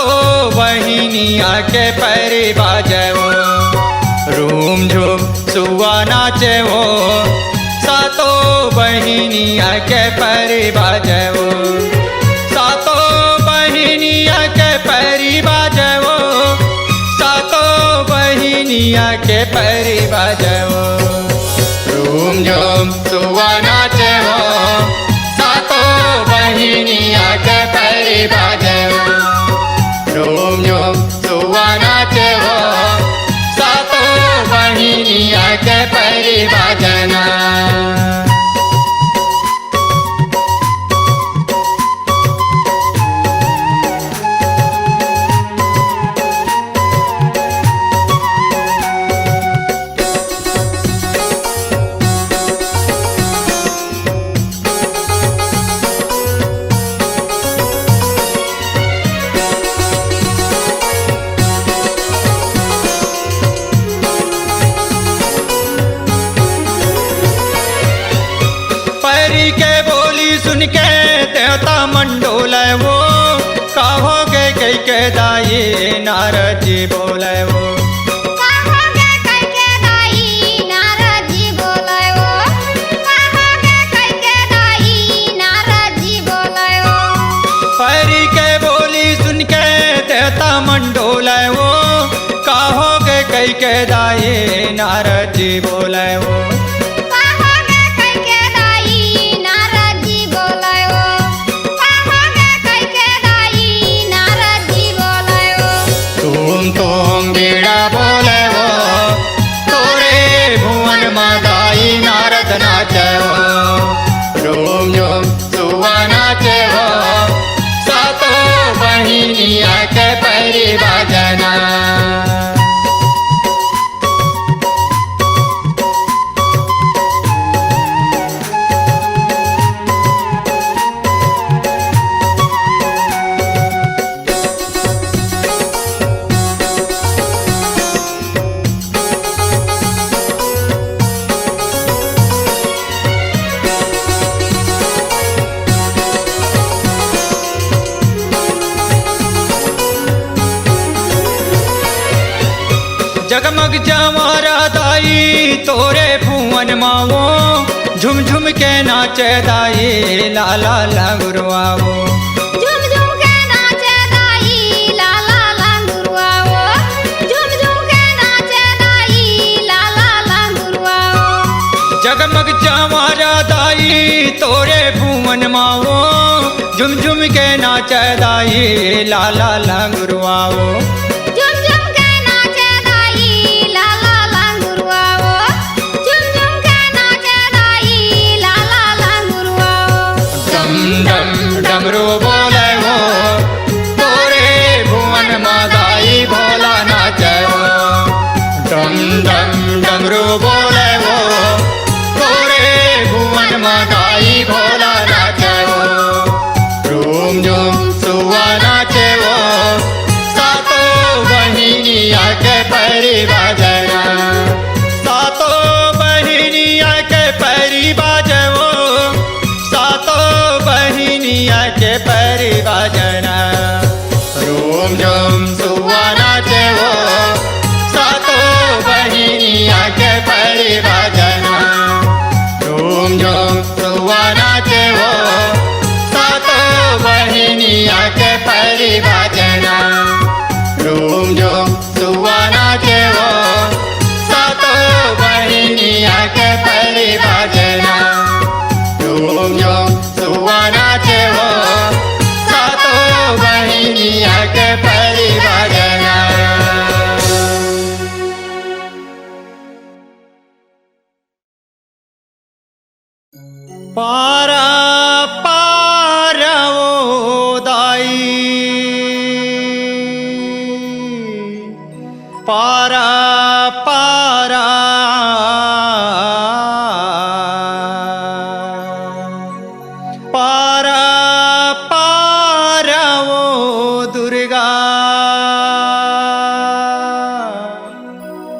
सातो बहिनिया के पैरी बाजवो, रूम झूम सुआ नाचवो, सातो बहिनिया के पैरी बाजवो, सातो बहिनिया के पैरी बाजवो, सातो बहिनिया के पैरी बाजवो, रूम झूम सुआ नाचवो, सातो बहिनिया के पैरी बाजवो, रूम झूम सुआ नाचवो, सातो बहिनिया के पैरी बाजना। पैरी के बोली सुन के देवता मंडोल वो, कहोगे कई के दाई नारद जी बोले वो, कहोगे कई के दाई नारद जी बोले वो, कहोगे कई के दाई नारद जी बोले वो, पैरी के बोली सुन के देवता मंडोल वो, कहोगे कई के दाई नारद जी बोले वो, तुम बीड़ा बोले वो, तोरे भुवन मादाई नारद नाचे वो, रूम झूम सुआ नाचे वो, सातो बहिनिया के पैरी बाजना। जगमग जमारा दाई तोरे भुवन मावो, झुम झुम के नाचे दाई लाला लंगुरवावो, झुम झुम के नाचे दाई लाला लंगुरवावो, झुम झुम के नाचे दाई लाला लंगुरवावो, जगमग जमारा दाई तोरे भुवन मावो, झुम झुम के नाचे दाई लाला लंगुरवावो, डमरू बोले वो, तोरे भुवन मादाई भोला नाचे वो, डम डम डमरू बोले वो, तोरे भुवन मादाई भोला नाचे वो, रूम झूम सुआ नाचे वो, सातो बहिनिया के पैरी बाजना, सातो बहिनिया के पैरी बाजवो, सातो बहिनिया के पैरी बाजना, रूम झूम सुआ नाचे वो, सातो बहिनिया के पैरी बाजना, रूम झूम सुआ नाचे वो, सातो बहिनिया के पैरी बाजना, रूम झूम सुआ नाचे वो, सातो बहिनिया के पैरी बाजना, रूम झूम सुआ नाचे वो, सातो बहिनिया के पैरी बाजना। पारा पारा ओ दाई, पारा पारा पारा पारा ओ दुर्गा,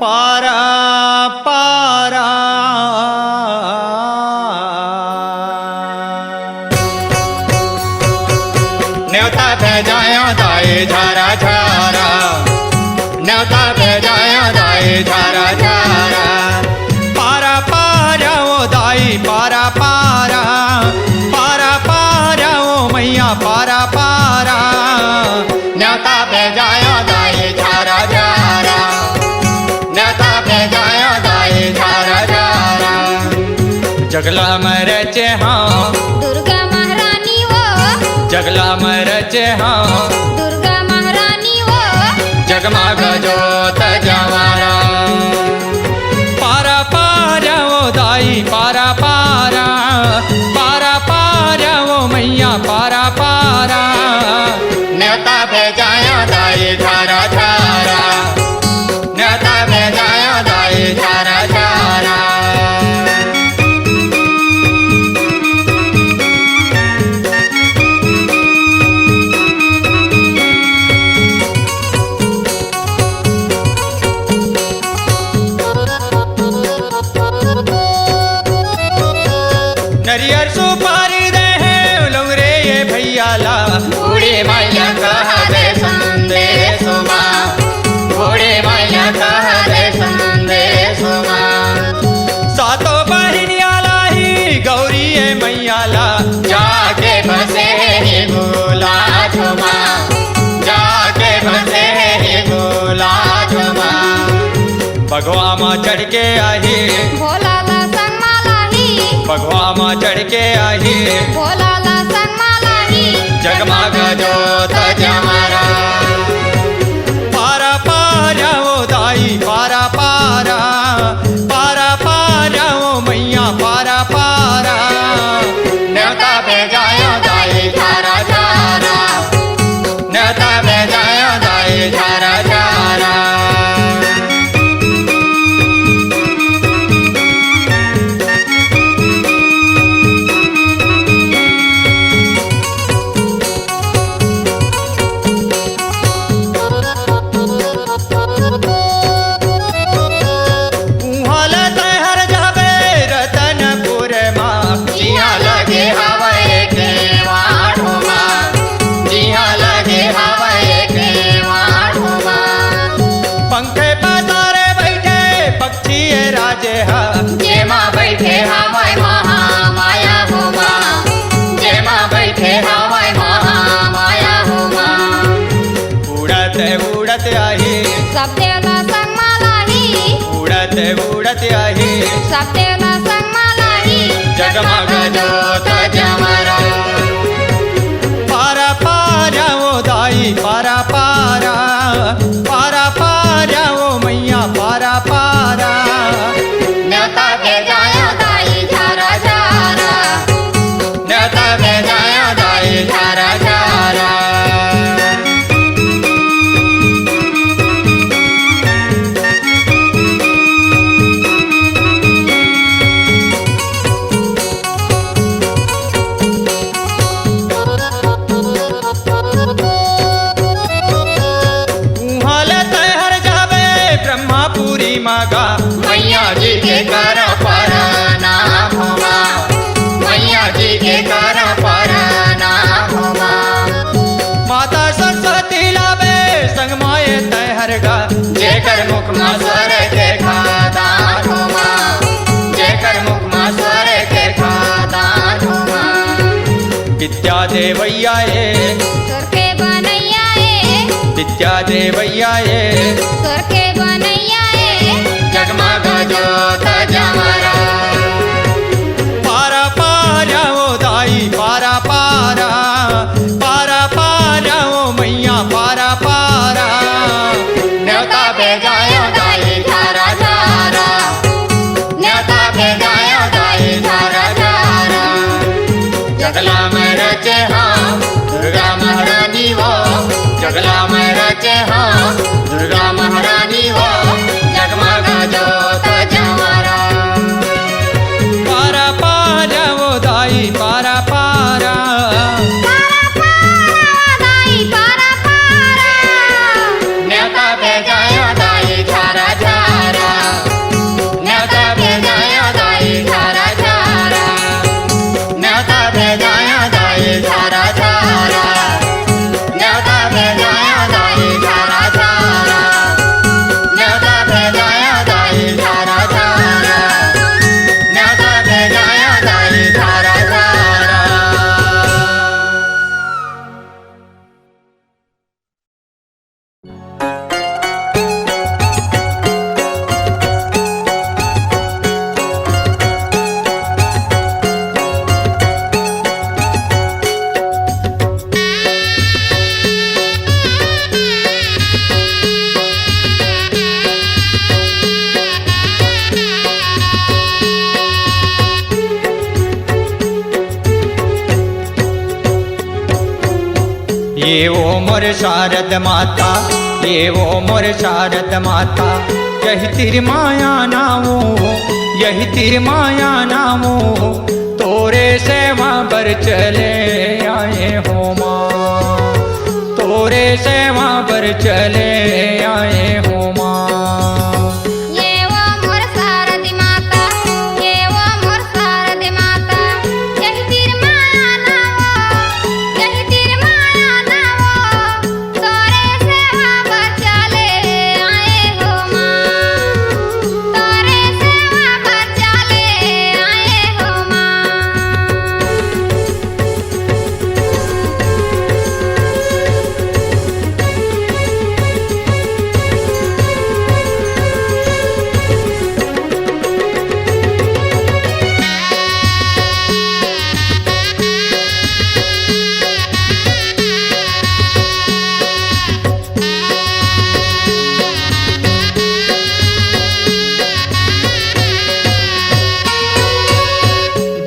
पारा पारा न्योता भेजाया दाई झारा भेजाया दाई झारा झारा, न्योता भेजाया दाई झारा झारा। जगला में रचे हाँ दुर्गा महारानी वो, जगला में रचे हाँ दुर्गा महारानी वो, जगमग जोत जवारा। पारा पारा वो दाई पारा पारा, पारा पारा वो मैया पारा पारा, न्योता भेजाया दाई झारा झारा, न्योता भेजाया दाई झारा झारा। नरियर सुपारी दे है लंगरे ये भैया ला, बूढ़ी मैया कह दे संदेश माँ, बूढ़ी मैया कह दे संदेश माँ। सातों बहनिया लाई गौरी ये मैया ला, जाके बसे ही गोला झुमा, जाके बसे ही गोला झुमा। भगवा माँ चढ़ के आई, भोला ला संग मालाही, भगवा माँ चढ़ के आई, भोला ला संग मालाही, जगमग जोत जवारा। पारा पारा वो दाई पारा पारा, पारा पारा वो मैया पारा पारा, न्योता भेजाया दाई झारा झारा, न्योता भेजाया दाई झारा झारा। जेमा बैठे हवाई महामाया हुमा, जेमा बैठे हवाई महामाया हुमा। उड़त उड़त आई, सब देवता संग मालाही, उड़त उड़त आई, सब देवता संग मालाही, जगमग जोत जवारा। पारा पारा वो दाई पारा पारा, पारा पारा वो मैया पारा पारा, न्योता भेजाया दाई झारा झारा, न्योता भेजाया दाई झारा झारा। ब्रह्मापुरी मागा मैया जी के कर पर नाम हुआ, मैया जी के कर पर नाम हुआ। माता सरस्वती लावे संग माए तहरगा, जेकर मुख में स्वर के खादान हुआ, जेकर मुख में स्वर के खादान हुआ। विद्या देवैया ये सुर के बनैया ए, विद्या देवैया ये सुर के बनैया ए, जगमग जोत जवारा। पारा पारा वो दाई पारा पारा, पारा पारा वो मैया पारा पारा, न्योता भेजाया दाई झारा झारा, न्योता भेजाया दाई झारा झारा। जगला में रचे हाँ दुर्गा महारानी वो, जगला में रचे हाँ दुर्गा महारानी ये वो मोर शारद माता, ये वो मोर शारद माता, यही तेरी माया नामो, यही तेरी माया नामो, तोरे सेवा बर चले आए हो माँ, तोरे सेवा बर चले आए हो माँ। ये वो मोर शारद माता, ये वो मोर शारद माता, यही तेरी माया नामो, यही तेरी माया नामो, तोरे सेवा बर चले आए हो माँ, तोरे सेवा बर चले आए हो माँ।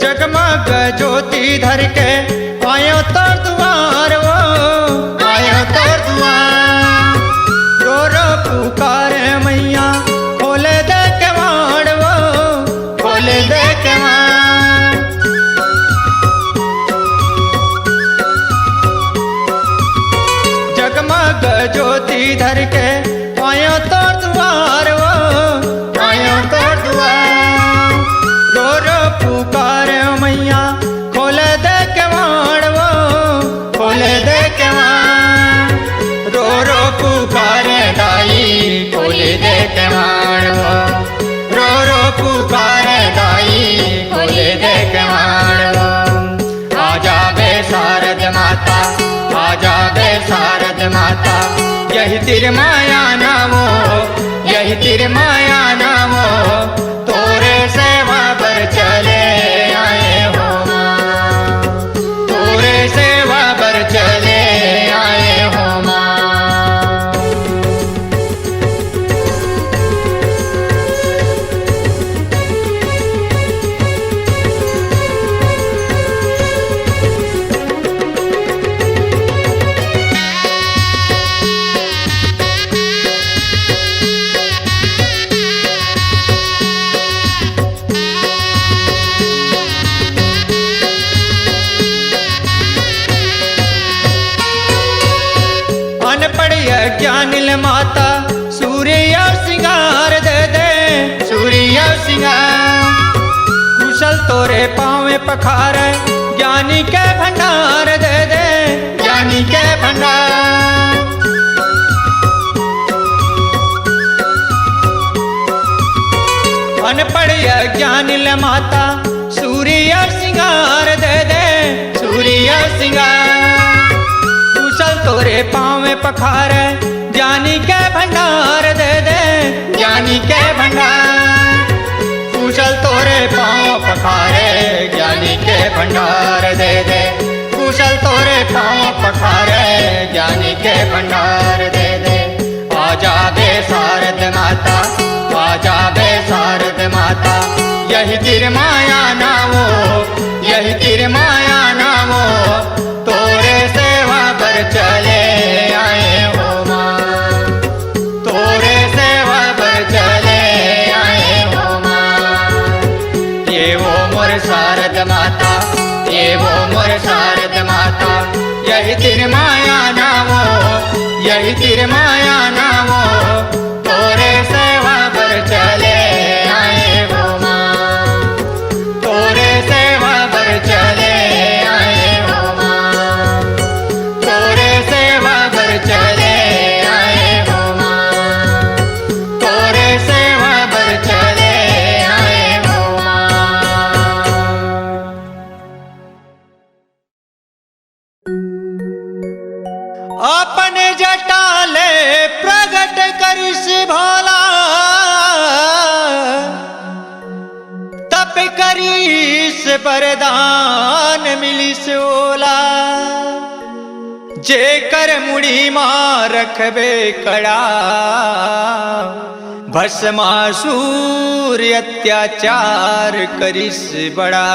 जगमग ज्योति धर के आयो तोर द्वार वो, आयो तोर द्वार, रो रो पुकारे मैया, खोले दे केवाड़ वो, खोले दे केवाड़। जगमग ज्योति धर के आयो तोर द्वार वो, आयो तोर द्वार, रो रो पुकार मैया, खोल दे केवाड़ वो, खोल दे केवाड़, रो रो पुकार दाई, खोल दे केवाड़ वो, रो रो पुकार दाई, खोल दे केवाड़ वो। आजा बे शारद माता, आजा बे शारद माता, यही तेरी माया नामो, यही तेरी माया नामो, तोरे सेवा पर चले आए हो माँ, तोरे सेवा पर चले आए हो माँ। अनपढ़ ज्ञानिल माता, सूर्य सिंगार दे दे, सूर्य सिंगार, कुशल तोरे पाँव पखार, ज्ञानी के भंडार दे दे, ज्ञानी के भंडार। अनपढ़ ज्ञानिल माता, सूर्य सिंगार दे दे, सूर्य सिंगार, कुशल तोरे पाँव पखार, ज्ञानी के भंडार दे दे, ज्ञानी के भंडार, कुशल तोरे पाँव पखारे, ज्ञानी के भंडार दे दे, कुशल तोरे पाँव पखारे, ज्ञानी के भंडार दे दे। आजा बे शारद माता, आजा बे शारद माता, यही तेरी माया नामो, यही तेरी माया नामो, तोरे सेवा पर चले आए हो माँ, तोरे सेवा पर चले आए हो माँ। ये वो मोर शारद माता, ये वो मोर शारद माता, यही तेरी माया नामो, यही तेरी माया नामो, तोरे सेवा पर चले आए हो माँ, तोरे सेवा पर चले आए हो माँ, तोरे सेवा पर चले आए हो माँ, तोरे सेवा पर चले आए हो माँ। अपने जटाले प्रगट करिस भोला, तप करिस वरदान मिलिस ओला, जे कर मुड़ी मां रखबे कड़ा, भस्मासुर अत्याचार करिस बड़ा।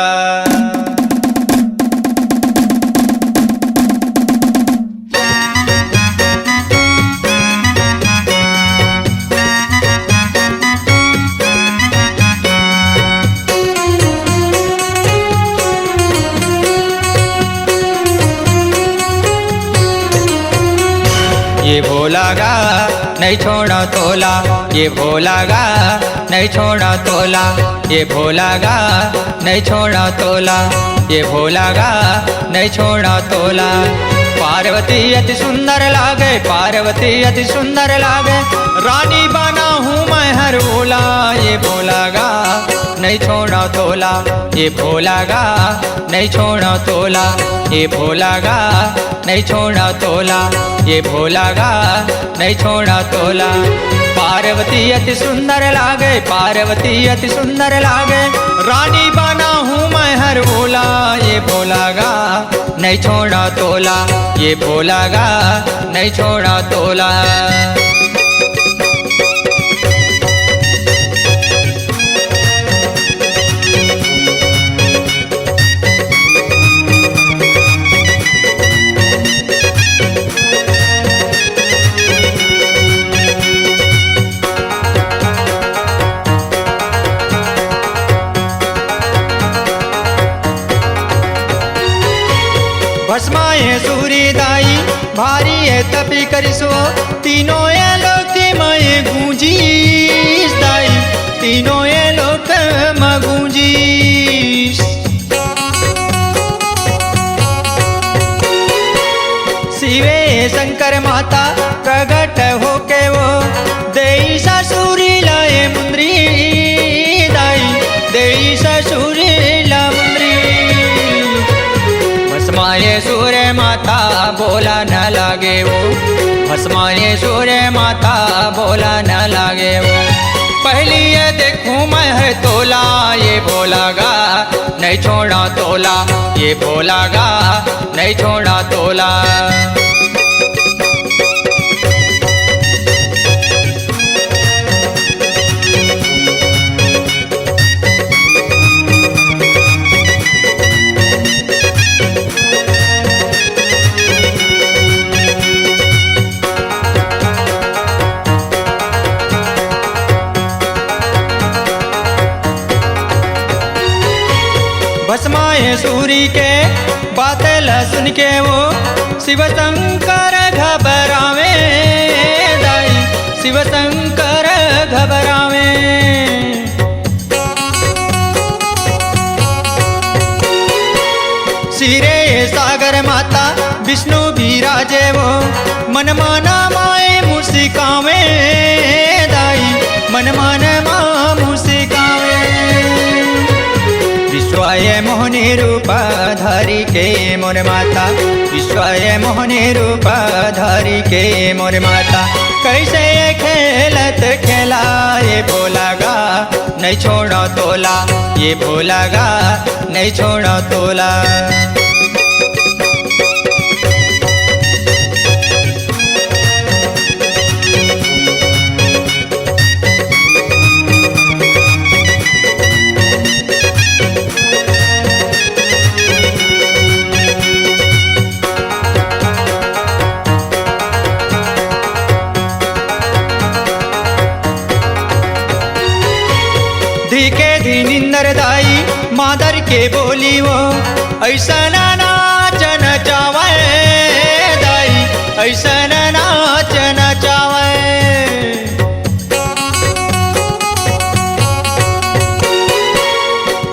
भोला गा नहीं छोड़ा तोला, ये भोला गा नहीं छोड़ा तोला, ये भोला गा नहीं छोड़ा तोला, ये भोला गा नहीं छोड़ा तोला। पार्वती अति सुंदर लागे, पार्वती अति सुंदर लागे, रानी बना हूँ मैं हर भोला, ये भोला गा नहीं छोड़ा तोला, ये भोला गा नहीं छोड़ा तोला, ये भोला गा नहीं छोड़ा तोला, ये भोला गा नहीं छोड़ा तोला। पार्वती अति सुंदर लागे, पार्वती अति सुंदर लागे, रानी बना हूँ मैं हर भोला, ये भोला गा नहीं छोड़ा तोला, ये भोला गा नहीं छोड़ा तोला। भस्माए सूरी दाई भारी है तपी करिसो, तीनों ये लोक में गूंजीस दाई, तीनों ये लोक में गूंजीस। शिवे शंकर माता प्रगट होके वो देई ससुरी लाए मुंद्री दाई, देई ससुरी ला मुंद्री। भस्माए सूर्य माता बोला न लागे वो, भस्माए सूर्य माता बोला न लागे वो। पहली ये देखूं मैं है तोला, ये भोला गा नहीं छोड़ा तोला, ये भोला गा नहीं छोड़ा तोला। भस्माए सूरी के बातें सुन के वो शिव शंकर घबरावे दाई, शिव शंकर घबरावे। सिरे सागर माता विष्णु विराजे वो, मन माना माए मुस्कावे दाई, मन मान मा मुस्कावे। विश्वाय मोहनी रूप धारी के मोर माता, विश्वाय मोहनी रूप धारी के मोर माता, कैसे खेलत खेला ये भोला गा नहीं छोड़ा तोला, ये भोला गा नहीं छोड़ा तोला। धीके धी निंदर दाई मादर के बोली वो, ऐसा नाच नचावे दाई, ऐसा नाच नचावे।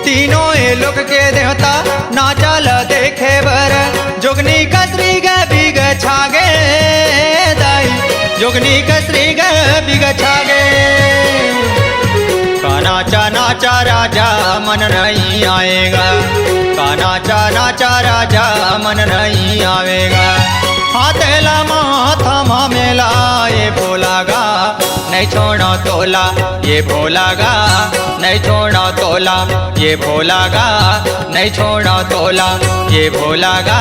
तीनों ये लोक के देवता नाचल देखे बर, जोगनी कसरी ग बिग छागे दाई, जोगनी कसरी ग बिग छागे। नाचा नाचा राजा मन नहीं आएगा, नाचा नाचा राजा मन नहीं आवेगा। हाथेला माथा मामेला ये भोला गा नहीं छोड़ा तोला, ये भोला गा नहीं छोड़ा तोला, ये भोला गा नहीं छोड़ा तोला, ये भोला गा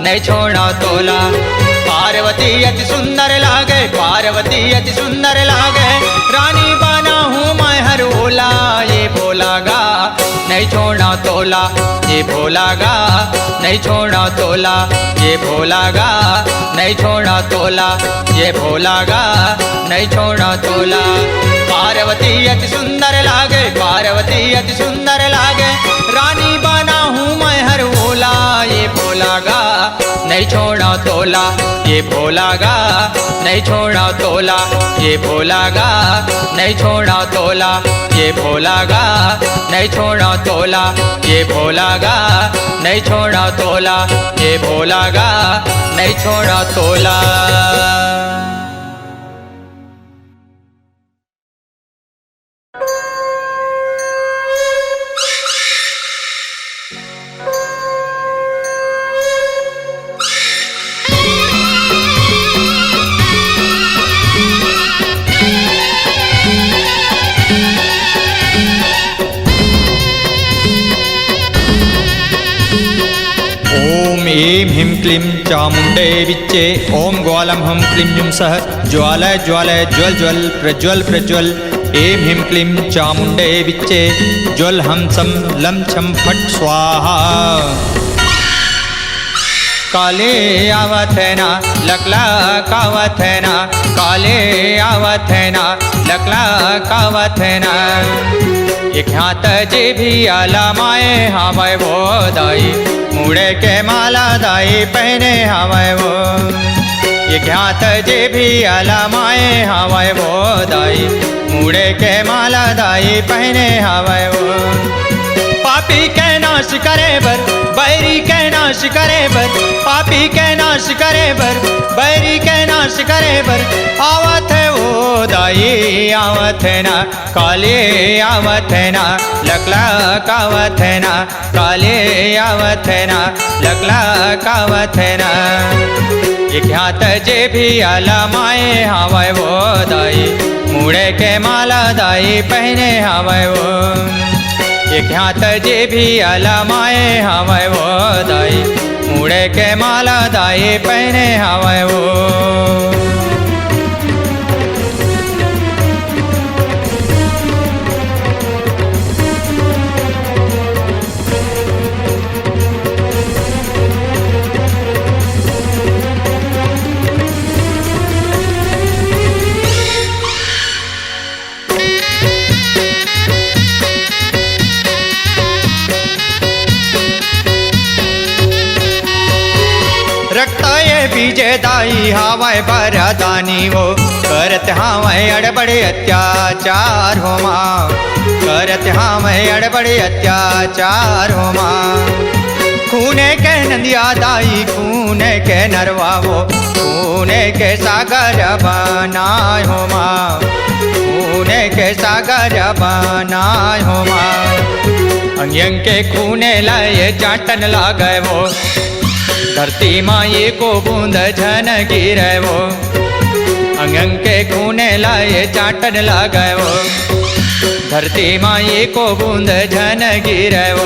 नहीं छोड़ा तोला। पार्वती अति सुंदर लागे, पार्वती अति सुंदर लागे, रानी बना हूँ मैं हर भोला, ये भोला गा नहीं छोड़ा तोला, ये भोला गा नहीं छोड़ा तोला, ये भोला गा नहीं छोड़ा तोला, ये भोला गा नहीं छोड़ा तोला। पार्वती अति सुंदर लागे, पार्वती अति सुंदर लागे, रानी बना हूँ मैं हर भोला, ये भोला गा नहीं नहीं छोड़ा तोला ये भोला गा, नहीं छोड़ा तोला ये भोला गा, नहीं छोड़ा तोला ये भोला गा, नहीं छोड़ा तोला ये भोला गा, नहीं छोड़ा तोला ये भोला गा, नहीं छोड़ा तोला। ह्रीं ह्रीं क्लीं चामुण्डे विच्चे ॐ ग्वालं हं क्लीं जुं सः ज्वालय ज्वालय ज्वल ज्वल प्रज्वल प्रज्वल ऐं ह्रीं क्लीं चामुण्डे विच्चे ज्वल हं सं लं छं फट् स्वाहा। काले आवत है ना लकला कावत है ना, काले आवत है ना लकला कावत है ना। एक हाथ जे भी आला माए हवाए वो दाई, मुड़े के माला दाई पहने हवाए वो। एक हाथ जे भी आला माए हवाए वो दाई, मुड़े के माला दाई पहने हवाए वो। पापी के नाश करे बर, बैरी के नाश करे बर, पापी के नाश करे बर, बैरी के नाश करे बर। आवत है वो दाई आवत है ना, काले आवत है ना लकला कावत है ना, काले आवत है ना लकला कावत है ना। एक हाथ जे भी आला माए हवाए वो दाई, मुड़े के माला दाई पहने हवाए वो। एक हाथ जे भी आला माए हवाए वो दाई, मुड़े के माला दाई पहने हवाए वो। बीजे दाई हवाए बरदानी वो, करत हवाए अड़बड़े अत्याचार हो माँ, करत हवाए अड़बड़े अत्याचार हो माँ। खूने के नंदिया दाई खूने के नरवा वो, खूने के सागर बनाए हो माँ, खूने के सागर बनाए हो माँ। अंग के खूने लाए चाटन लागे वो, धरती माँ ये को बूंद झन गिरे वो। अंग के खूने लाए चाटन लागे वो, धरती माँ ये को बूंद झन गिरे वो।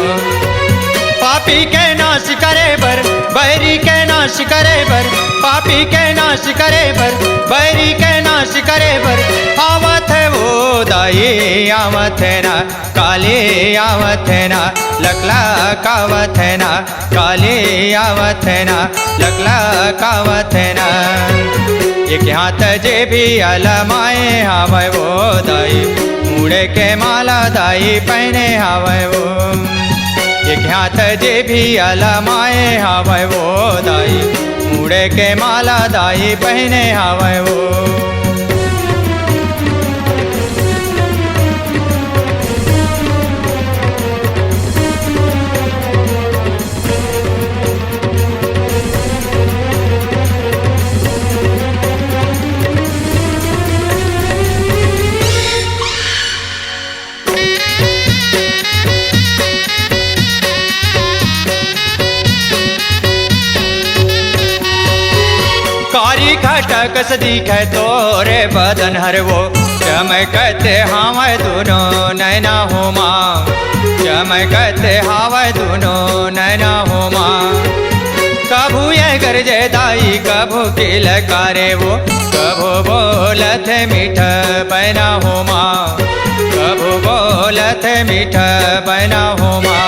पापी के नाश करे बर, बैरी के नाश करे बर, पापी के नाश करे बर, बैरी के नाश करे बर। आवत है वो दाई आवत है ना, काले आवत है ना लकला कावत है ना, काले आवत है ना लकला कावत है ना। एक हाथ जे भी आला माए हवाए वो दाई, मुड़े के माला दाई पहने हवाए वो। एक हाथ जे भी आला माए हवाए वो दाई, मुड़े के माला दाई पहने हवाए वो। घटक स दिखे तोरे बदन हर वो, चमकते हवाए दोनों नैना हो माँ, चमकते हवाए दोनों नैना हो माँ। कभू ये गरजे दाई कभू किलकारे वो, कभू बोलत मीठ पैना हो माँ, कभू बोलत मीठ पैना हो माँ।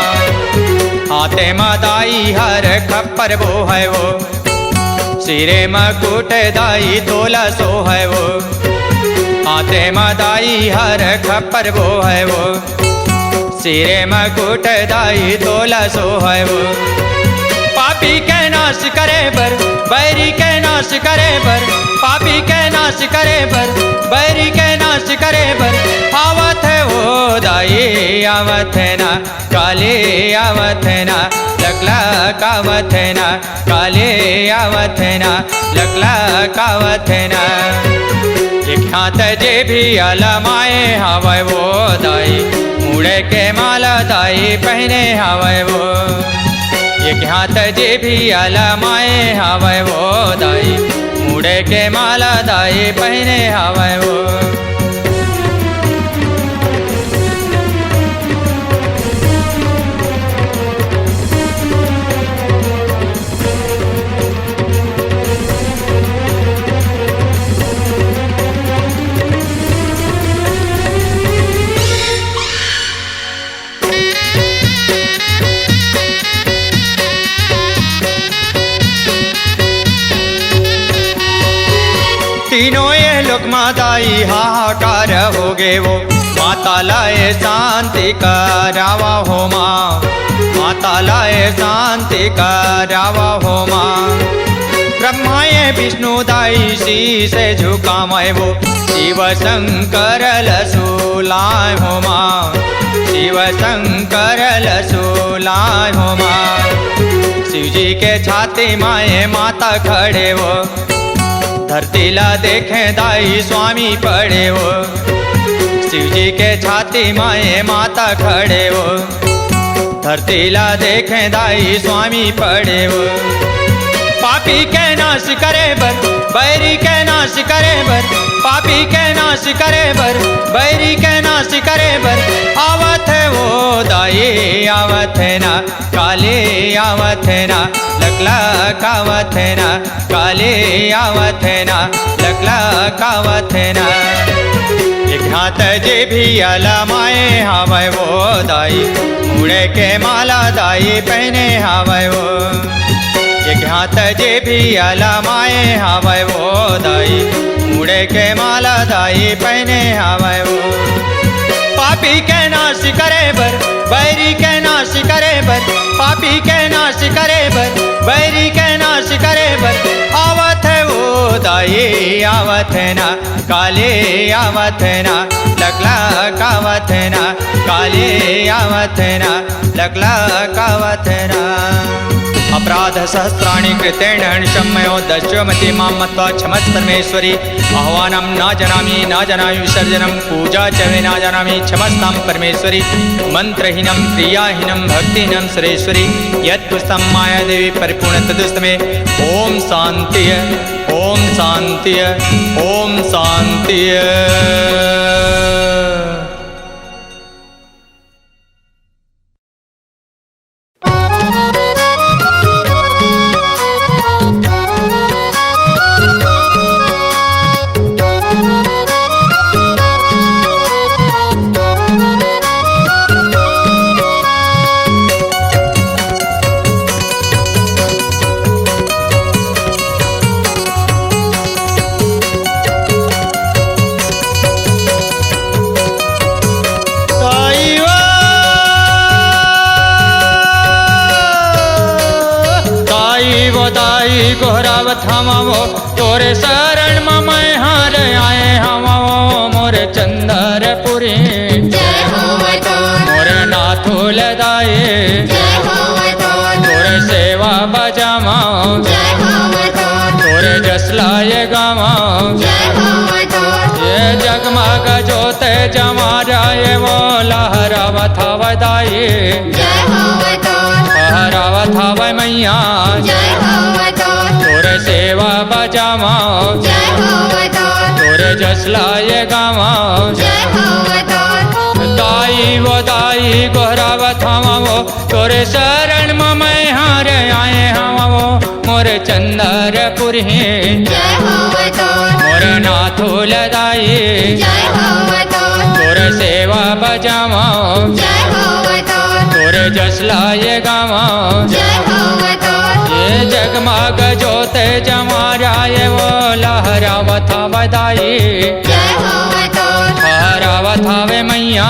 हाथे माँ दाई हर खप्पर वो है वो, सिरे मकुट दाई तोला सो है वो। हाथे में दाई हर खप्पर वो है वो, सिरे मकुट दाई तोला सो है वो। पापी पापी के नाश करे बर, बैरी के नाश करे बर, पापी के नाश करे बर, बैरी के नाश करे बर, आवत है वो दाई आवत है ना, काले आवत है ना, लकला कावत है ना, काले आवत है ना, लकला कावत है ना। एक हाथ जे भी अलमाए हवै वो दाई, मुड़े के माला दाई पहने हवै वो। एक हाथ जे भी अलमाए हवै वो दाई, मुड़े के माला दाई पहने हवै वो। तीनों ये लोग माताई हाहाकार हो गए वो, माता लाए शांति का रावा हो माँ, माता लाए शांति का रावा हो माँ। ब्रह्मा ये विष्णु दाई शीश झुकाए वो, शिव शंकर लसूलाय हो माँ, शिव शंकर लसूलाय हो माँ। शिव जी के छाती माए माता खड़े वो, धरतीला देखे दाई स्वामी पड़े वो। शिव जी के छाती माए माता खड़े वो, धरतीला देखे दाई स्वामी पड़े वो। पापी के नाश करे बर, बैरी के नाश करे बर, पापी के नाश करे बर, बैरी के नाश करे बर, आवत है वो दाई आवत है ना, काले आवत है ना, लकला कावत है ना, काले आवत है ना, लकला कावत है ना। एक हाथ जे भी अलमाए हवै वो दाई, मुड़े के माला दाई पहने हवै वो। एक हाथ जे भी अलमाए हवै वो दाई, मुड़े के माला दाई पहने हवै वो। पापी के नाश करे बर, बैरी के नाश करे बर, पापी के नाश करे बर, बैरी के नाश करे बर, आवत है वो दाई आवत है ना, काले आवत है ना, लकला कावत है ना, काले आवत है ना, लकला कावत है ना। अपराध सहस्राणि कृतेन क्षम्यो दशमति मां मत्वा क्षमस्व परमेश्वरी। आह्वानं न जानामि न जानामि विसर्जनं पूजा च वे न जानामि क्षमस्तां परमेश्वरी। मंत्रहीनं क्रियाहीनं भक्तिहीनं सुरेश्वरी। यत्पुस्तकं माया देवी परिपूर्ण तदुस्तमे। ओम शांति ओम शांति ओम शांति। गोहरावत हमावो तोरे शरण में मैं हार आए हमावो मोरे चंदरपुरी। जय हो तो मोरे नाथो लदाए जय हो तो तोरे सेवा बजामाओ जय हो तो तोरे जसलाए गामाओ। जय हो तो ये जगमग जोते जमा जाए वो लहरावत हवदाई। जय हो तो लहरावत हवै मैया जय हो तो तोरे सेवा बजामाओ जय हो तो तोरे जसलाए गामाओ। जय हो तो दाई वो दाई गोहरावत हमावो तोरे शरण में मैं हार आए हमावो मोरे चंदरपुरी। जय हो तो मोरे नाथो लदाई जय हो तो तोरे सेवा बजामाओ जय हो तो तोरे जसलाए गामाओ। जय हो तो ये जगमग जोते जमा जाए वो लहरावत हवदाई। जय हो तो लहरावत हवे मैया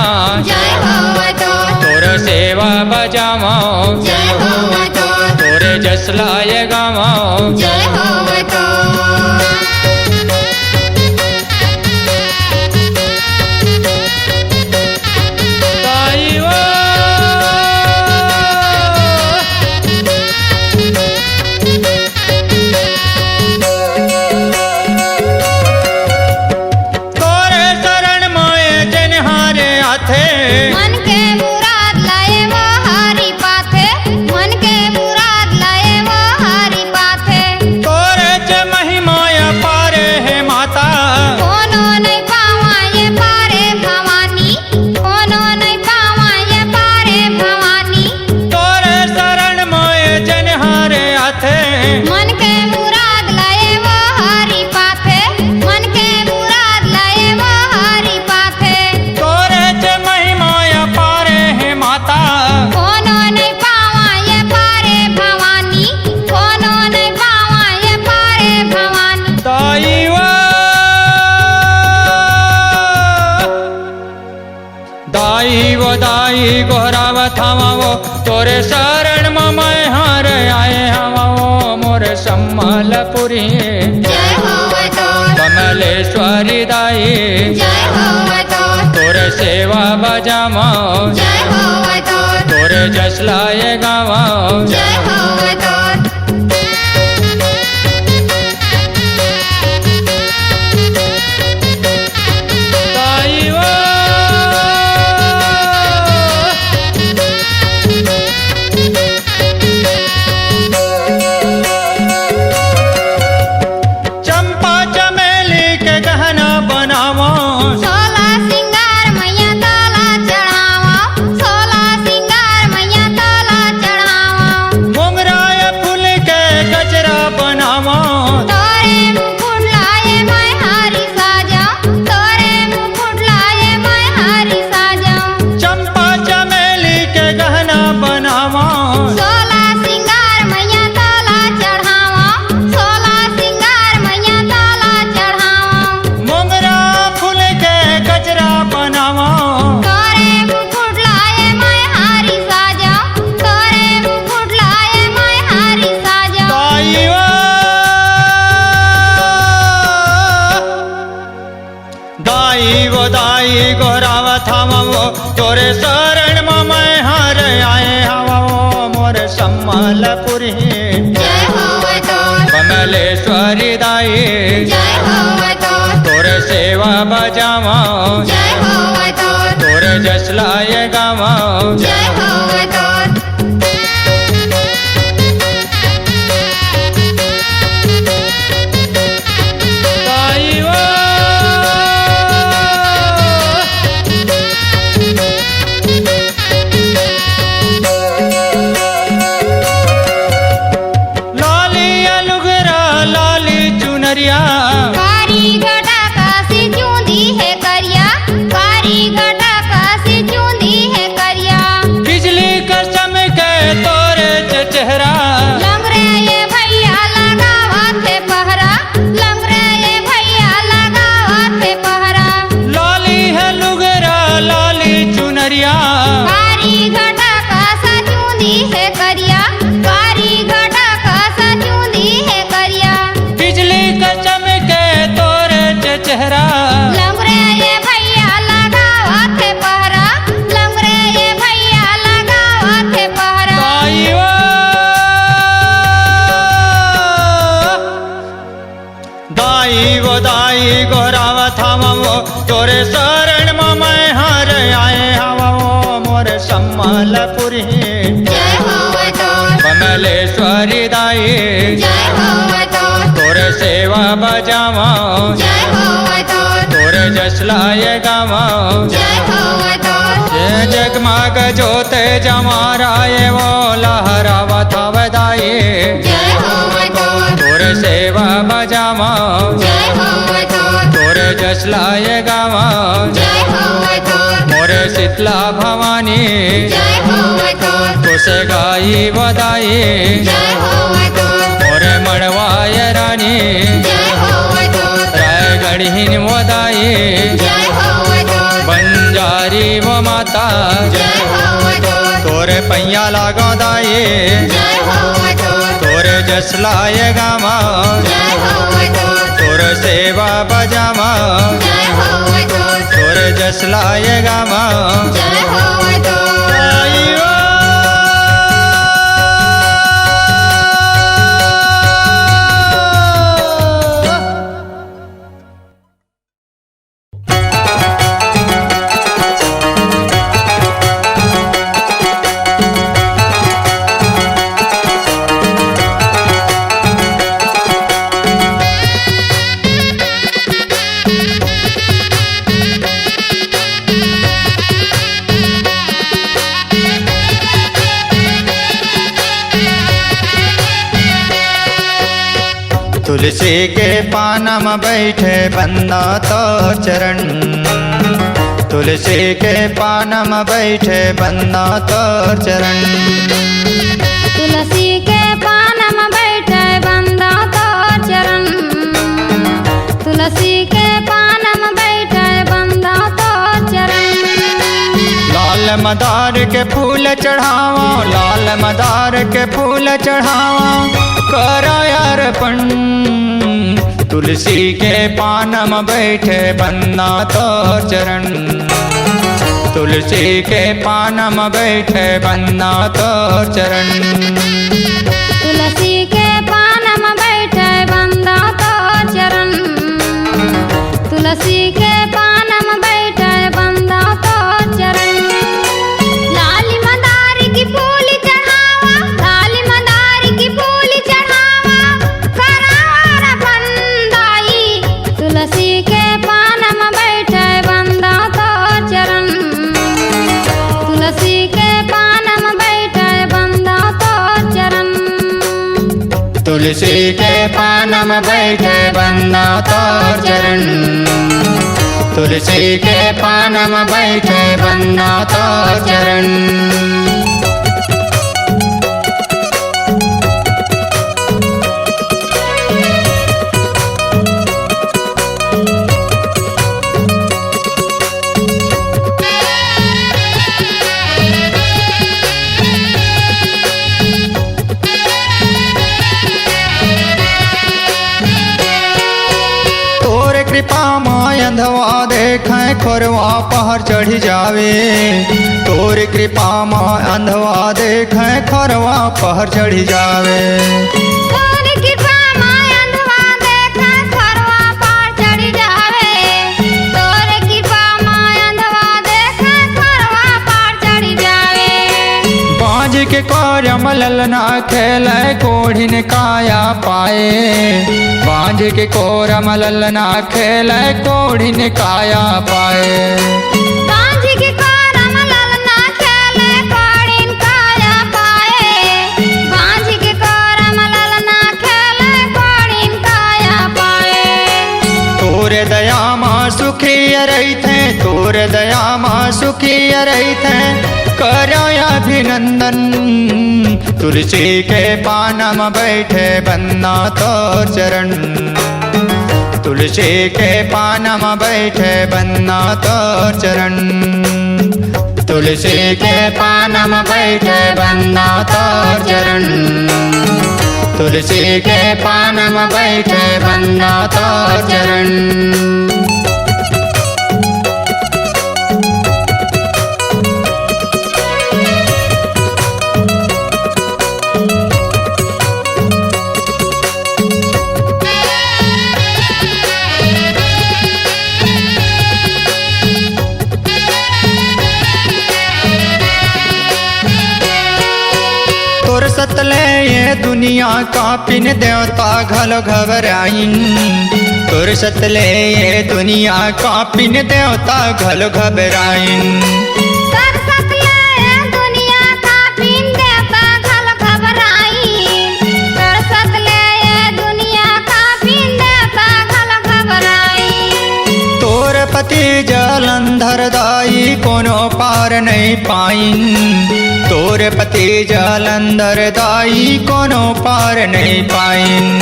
जय हो तो तोरे सेवा बजामाओ जय हो तो तोरे तोरे जसलाय गावा जय हो तो ताई वो तोरे शरण माए जनहारे आथे मन के मुराद लाए वो हरि पाथे मन के मुराद लाए वो हरि पाथे तोरे च महिमाया पारे है माता कोनो नहीं पावा ये पारे भवानी कोनो नहीं पावा ये पारे भवानी तोरे शरण माए जनहारे आथे मन के मुराद लाए वो हरि पाथे मन के मुराद लाए वो हरि पाथे तोरे च महिमाया पारे है माता कोनो नहीं पावा ये पारे भवानी कोनो नहीं पावा ये पारे भवानी ताई वो दाई गोहराव थामावो तोरे शरण मैं हार आए हवाओ मोर सम्मलपुरी जय हो तो कमलेश्वरी दाई जय हो तो तोरे सेवा बजामाओ जय हो तो तोरे जसलाय गावाओ जय हो तो ताई वो चंपा चमेली के गहना बनावा सोला सिंगार मैया तोला चढ़ावा सोला सिंगार मैया तोला चढ़ावा मोगराय फूल के गजरा बनावा तोरे मुकुट लाए मैं हरि साजा तोरे मुकुट लाए मैं हरि साजा चंपा चमेली के गहना बनावा सोला सिंगार मैया तोला चढ़ावा सोला सिंगार मैया तोला चढ़ावा मोगरा फूल के गजरा बनावा तोरे मुकुट लाए मैं हरि साजा तोरे मुकुट लाए मैं हरि साजा ताई वो दाई गोराव थामावो तोरे शरण मैं हार आए हवाओ मोर सम्मलपुरी जय हो तो कमलेश्वरी दाई जय हो तो तोरे सेवा बजावाओ जय हो तो तोरे जसलाय गावाओ जय हो तो ताई वो लाली अलुगरा लाली चुनरिया कारी घटा कासी चूंदी है करिया कारी घटा कासी चूंदी है करिया बिजली का चमके तोरे चेहरा लंगरे ये भैया लगावा थे पहरा लंगरे ये भैया लगावा थे पहरा लाली है लुगरा लाली चुनरिया कारी घटा कासा चूंदी है करिया कारी घटा कासा चूंदी है करिया बिजली का चमके तोरे चेहरा लंगरे ये भैया लगावा थे पहरा लंगरे ये भैया लगावा थे पहरा ताई वो दाई गोराव थामावो तोरे शरण मैं हार आए हवाओ मोर सम्मलपुरी जय हो तो कमलेश्वरी दाई जय हो तो तोरे सेवा बजावाओ जय हो तो तोरे जसलाय गावाओ जय हो तो ये जगमग जोते जमाराए वो लहरावा था बदाई जय हो तो तोरे सेवा बजावाओ जय हो तो तोरे जसलाय गावाओ जय हो तो मोरे शीतला भवानी जय हो तो तुसे गाई बदाई जय हो तो मोरे मड़वाय रानी जय हो तो रायगढ़ वदाई जय हो तो बंजारी वो माता जय हो तो तोरे पैया लागो दाई जय हो अजोर तोरे जस लाएगा माँ जय हो अजोर तोरे सेवा बजामा जय हो अजोर तोरे जस लाएगा माँ जय हो अजोर आइयो। तुलसी के पानम बैठे बंदा तो चरण तुलसी के पानम बैठे बंदा तो चरण तुलसी के पानम बैठे बंदा तो चरण तुलसी के पानम बैठे बंदा तो चरण लाल मदार के फूल चढ़ावा लाल मदार के फूल चढ़ावा करा अर्पण तुलसी के पानम बैठे बंदा तो चरण तुलसी के पानम बैठे बंदा तो चरण तुलसी के पानम बैठे बंदा तो चरण तुलसी के पानम बैठे बंदा तो चरण लाली मदार की फूल चढ़ावा लाली मदार की फूल चढ़ावा करारा बंदाई तुलसी के पानम बैठे बंदा तो चरण तुलसी के पानम बैठे बंदा तो चरण तुलसी के पानम बैठे बंदा तो चरण तुलसी के पानम बैठे बंदा तो चरण कृपा माय अंधवा देखें खोरवा पहाड़ चढ़ी जावे तोर कृपा माय अंधवा देखें खोरवा पहाड़ चढ़ी जावे तोर कृपा माय अंधवा देखें खोरवा पहाड़ चढ़ी जावे तोर कृपा माय अंधवा देखें खोरवा पहाड़ चढ़ी जावे बाज के कोरम ललना खेले कोढ़िन काया पाए बांझ के कोरम ललना खेले कोढ़िन काया पाए बांझ के कोरम ललना खेले कोढ़िन काया पाए बांझ के कोरम ललना खेले कोढ़िन काया पाए तोरे दया माँ सुखी रही थे तोरे दया माँ सुखी रही थे कराया अभिनंदन तुलसी के पानम बैठे बंदा तो चरण तुलसी के पानम बैठे बंदा तो चरण तुलसी के पानम बैठे बंदा तो चरण तुलसी के पानम बैठे बंदा तो चरण तोर सतले ये दुनिया का पिन देवता घलो घबराइन तोर सतले ये दुनिया का पिन देवता घलो घबराइन तोर सतले ये दुनिया का पिन देवता घलो घबराइन तोर सतले ये दुनिया का पिन देवता घलो घबराइन तोर पति जलंधर दाई कोनो पार नहीं पाइन तोर पति जलंधर दाई कोनो पार नहीं पाइन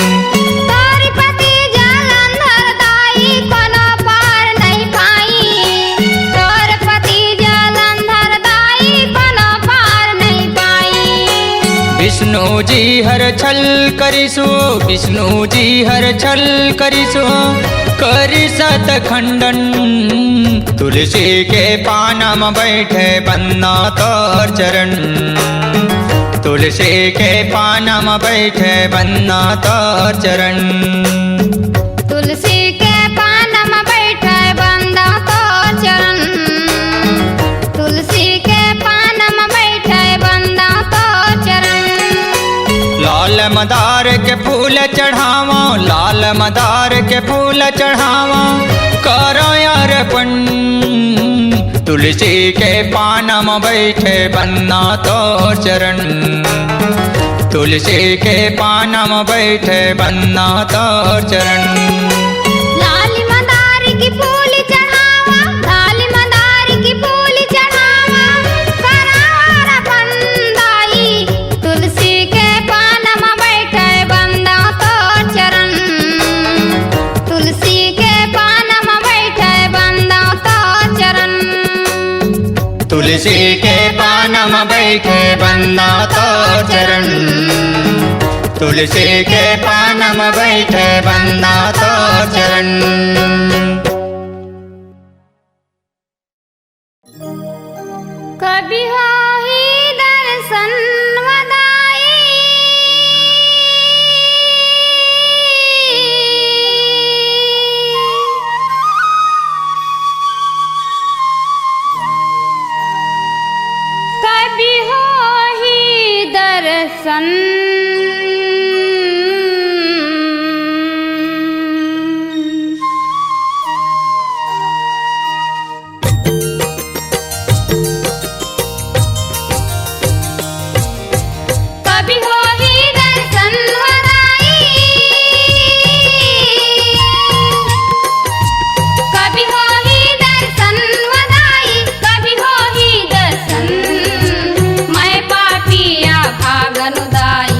तोर पति जलंधर दाई कोनो पार नहीं पाई तोर पति जलंधर दाई कोनो पार नहीं विष्णु जी हर छल करिसो विष्णु जी हर छल करिसो करि सत खंडन तुलसी के पानम बैठे बन्ना तोर चरण तुलसी के पानम बैठे बन्ना तोर चरण तुलसी के पानम बैठे बंदा तो चरण तुलसी के पानम बैठे बंदा तो चरण लाल मदार के फूल चढ़ावा लाल मदार के फूल चढ़ावा करो अर्पण तुलसी के पानम बैठे बन्ना तो चरण तुलसी के पानम बैठे बन्ना तो चरण लाल मदार की फूल चढ़ावा लाल मदार की फूल चढ़ावा करार बंदाई तुलसी के पानम बैठे बंदा तो चरण तुलसी के पानम बैठे बंदा तो चरण तुलसी के पानम बैठे बन्ना तो चरण तुलसी के पानम बैठे बन्ना तो चरण कभी हो ही दर्शन वदाई कभी हो ही दर्शन कभी हो ही दर्शन वदाई कभी हो ही दर्शन वदाई कभी हो ही दर्शन मैं पापिया भागन उदाई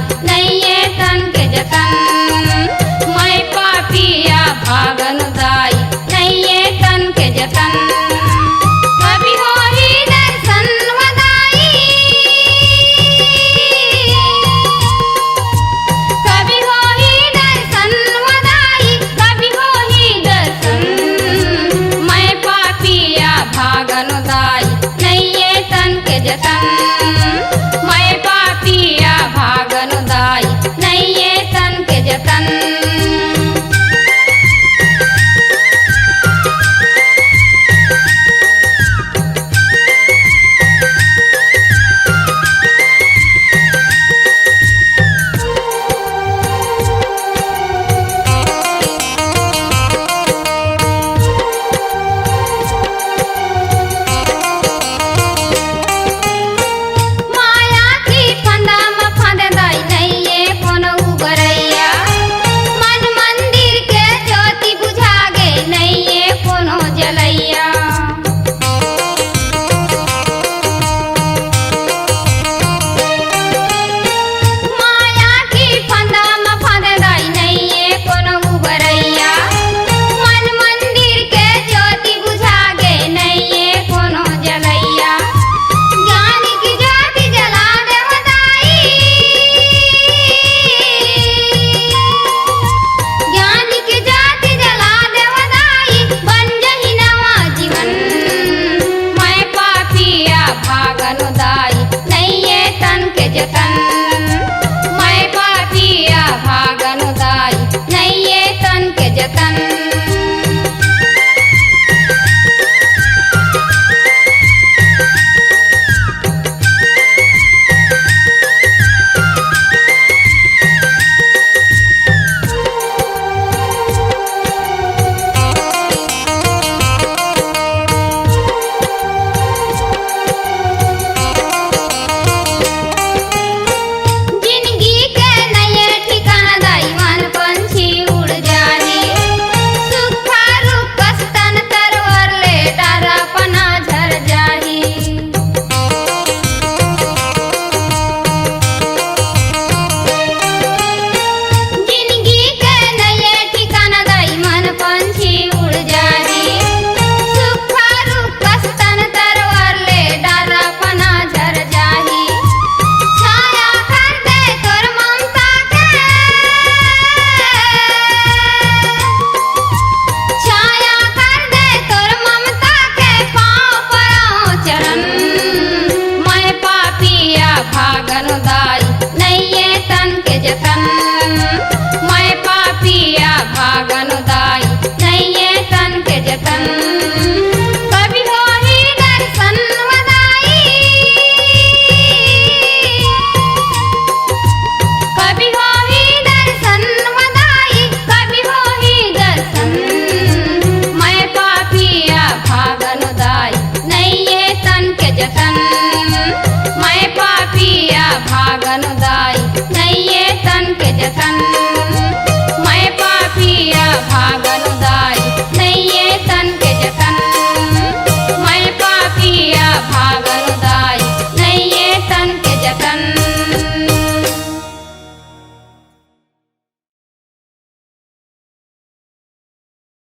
अगन दाई नैये तन के जतन